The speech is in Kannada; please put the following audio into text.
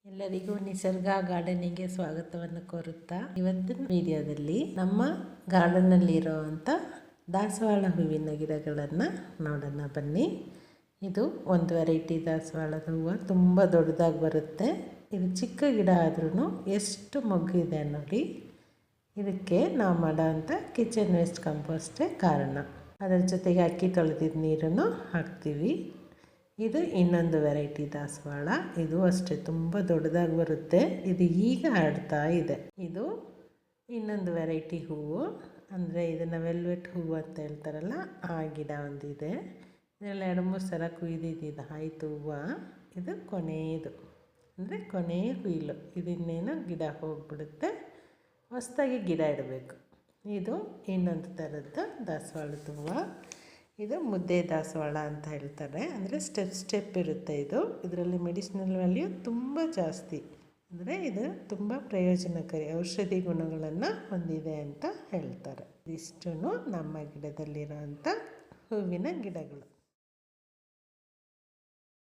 ಎಲ್ಲರಿಗೂ ನಿಸರ್ಗ ಗಾರ್ಡನಿಂಗ್ಗೆ ಸ್ವಾಗತವನ್ನು ಕೋರುತ್ತಾ ಇವತ್ತಿನ ವಿಡಿಯೋದಲ್ಲಿ ನಮ್ಮ ಗಾರ್ಡನ್ನಲ್ಲಿರುವಂಥ ದಾಸವಾಳ ಹೂವಿನ ಗಿಡಗಳನ್ನು ನೋಡೋಣ ಬನ್ನಿ. ಇದು ಒಂದು ವೆರೈಟಿ ದಾಸವಾಳದ ಹೂವು, ತುಂಬ ದೊಡ್ಡದಾಗಿ ಬರುತ್ತೆ. ಇದು ಚಿಕ್ಕ ಗಿಡ ಆದ್ರೂ ಎಷ್ಟು ಮೊಗ್ಗಿದೆ ನೋಡಿ. ಇದಕ್ಕೆ ನಾವು ಮಾಡೋಂಥ ಕಿಚನ್ ವೇಸ್ಟ್ ಕಂಪೋಸ್ಟೇ ಕಾರಣ. ಅದರ ಜೊತೆಗೆ ಅಕ್ಕಿ ತೊಳೆದಿದ್ದ ನೀರನ್ನು ಹಾಕ್ತೀವಿ. ಇದು ಇನ್ನೊಂದು ವೆರೈಟಿ ದಾಸವಾಳ, ಇದು ಅಷ್ಟೇ ತುಂಬ ದೊಡ್ಡದಾಗಿ ಬರುತ್ತೆ. ಇದು ಈಗ ಹರಡ್ತಾ ಇದೆ. ಇದು ಇನ್ನೊಂದು ವೆರೈಟಿ ಹೂವು, ಅಂದರೆ ಇದನ್ನು ವೆಲ್ವೆಟ್ ಹೂವು ಅಂತ ಹೇಳ್ತಾರಲ್ಲ, ಆ ಗಿಡ ಒಂದಿದೆ. ಇದರಲ್ಲಿ 2-3 ಸಲ ಕುಯ್ದಿದ್ದು ಆಯಿತು ಹೂವು. ಇದು ಕೊನೆಯದು, ಅಂದರೆ ಕೊನೆಯ ಕುಯ್ಲು. ಇದನ್ನೇನು ಗಿಡ ಹೋಗಿಬಿಡುತ್ತೆ, ಹೊಸದಾಗಿ ಗಿಡ ಇಡಬೇಕು. ಇದು ಇನ್ನೊಂದು ಥರದ್ದು ದಾಸವಾಳದ ಹೂವು. ಇದು ಮುದ್ದೆ ದಾಸವಾಳ ಅಂತ ಹೇಳ್ತಾರೆ, ಅಂದರೆ ಸ್ಟೆಪ್ ಇರುತ್ತೆ. ಇದರಲ್ಲಿ ಮೆಡಿಸಿನಲ್ ವ್ಯಾಲ್ಯೂ ತುಂಬ ಜಾಸ್ತಿ, ಅಂದರೆ ಇದು ತುಂಬ ಪ್ರಯೋಜನಕಾರಿ, ಔಷಧಿ ಗುಣಗಳನ್ನು ಹೊಂದಿದೆ ಅಂತ ಹೇಳ್ತಾರೆ. ಇದಿಷ್ಟು ನಮ್ಮ ಗಿಡದಲ್ಲಿರೋಂಥ ಹೂವಿನ ಗಿಡಗಳು.